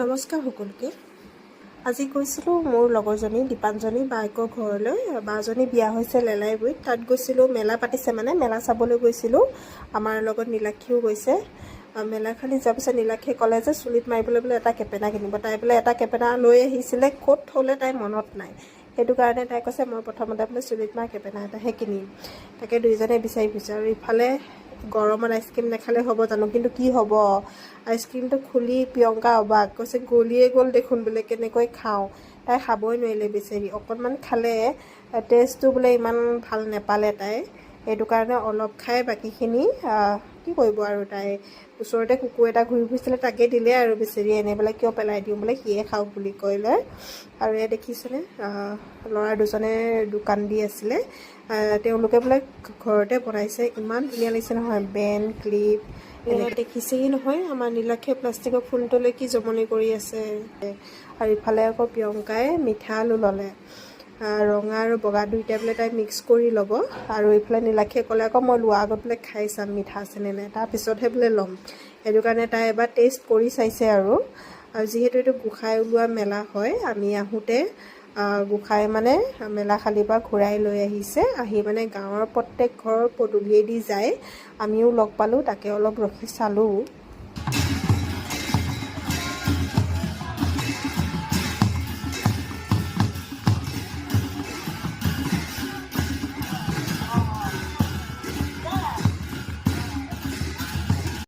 নমস্কাৰ সকলোকে। আজি গৈছিলোঁ মোৰ লগৰজনী দীপাঞ্জনী বায়েকৰ ঘৰলৈ। বাজনী বিয়া হৈছে লেলাইগুৰিত, তাত গৈছিলোঁ। মেলা পাতিছে মানে মেলা চাবলৈ গৈছিলোঁ। আমাৰ লগত নীলাক্ষীও গৈছে। মেলাখানি যোৱাৰ পিছত নীলাক্ষীয়ে ক'লে যে চুলিত মাৰিবলৈ বোলে এটা কেপেনা কিনিব। তাই বোলে এটা কেপেনা লৈ আহিছিলে, ক'ত থ'লে তাই মনত নাই। সেইটো কাৰণে তাই কৈছে মই প্ৰথমতে বোলে চুলিত মাৰা কেপেনা এটাহে কিনিম। তাকে দুইজনে বিচাৰি ফুৰিছোঁ। আৰু ইফালে গৰমত আইচক্ৰীম নাখালে হ'ব জানো, কিন্তু কি হ'ব, আইচক্ৰীমটো খুলি প্ৰিয়ংকা অবাক, কৈছে গলিয়ে গ'ল দেখোন বোলে, কেনেকৈ খাওঁ। তাই খাবই নোৱাৰিলে বেচেৰি, অকণমান খালে, টেষ্টটো বোলে ইমান ভাল নেপালে তাই। সেইটো কাৰণে অলপ খাই বাকীখিনি কি কৰিব আৰু, তাই ওচৰতে কুকুৰ এটা ঘূৰি ফুৰিছিলে, তাকে দিলে আৰু বেচেৰি, এনে বোলে কিয় পেলাই দিওঁ বোলে, সিয়ে খাওক বুলি কৈ লয়। আৰু এই দেখিছেনে ল'ৰা দুজনে দোকান দি আছিলে, তেওঁলোকে বোলে ঘৰতে বনাইছে। ইমান ধুনীয়া লাগিছে নহয়, বেন ক্লিপ এনেকৈ দেখিছেই নহয়। আমাৰ নীলাক্ষীয়ে প্লাষ্টিকৰ ফুলটোলৈ কি জমনি কৰি আছে। আৰু ইফালে আকৌ প্ৰিয়ংকাই মিঠা আলু ল'লে, ৰঙা আৰু বগা দুইটা বোলে তাই মিক্স কৰি ল'ব। আৰু ইফালে নীলাক্ষীয়ে ক'লে আকৌ মই লোৱাৰ আগত বোলে খাই চাম মিঠা আছেনে নাই, তাৰপিছতহে বোলে ল'ম। সেইটো কাৰণে তাই এবাৰ টেষ্ট কৰি চাইছে। আৰু যিহেতু এইটো গোঁসাই ওলোৱা মেলা হয়, আমি আহোঁতে গোঁসাই মানে মেলাখালিৰ পৰা ঘূৰাই লৈ আহিছে, আহি মানে গাঁৱৰ প্ৰত্যেক ঘৰৰ পদূলিয়েদি যায়। আমিও লগ পালোঁ, তাকে অলপ ৰখি চালোঁ।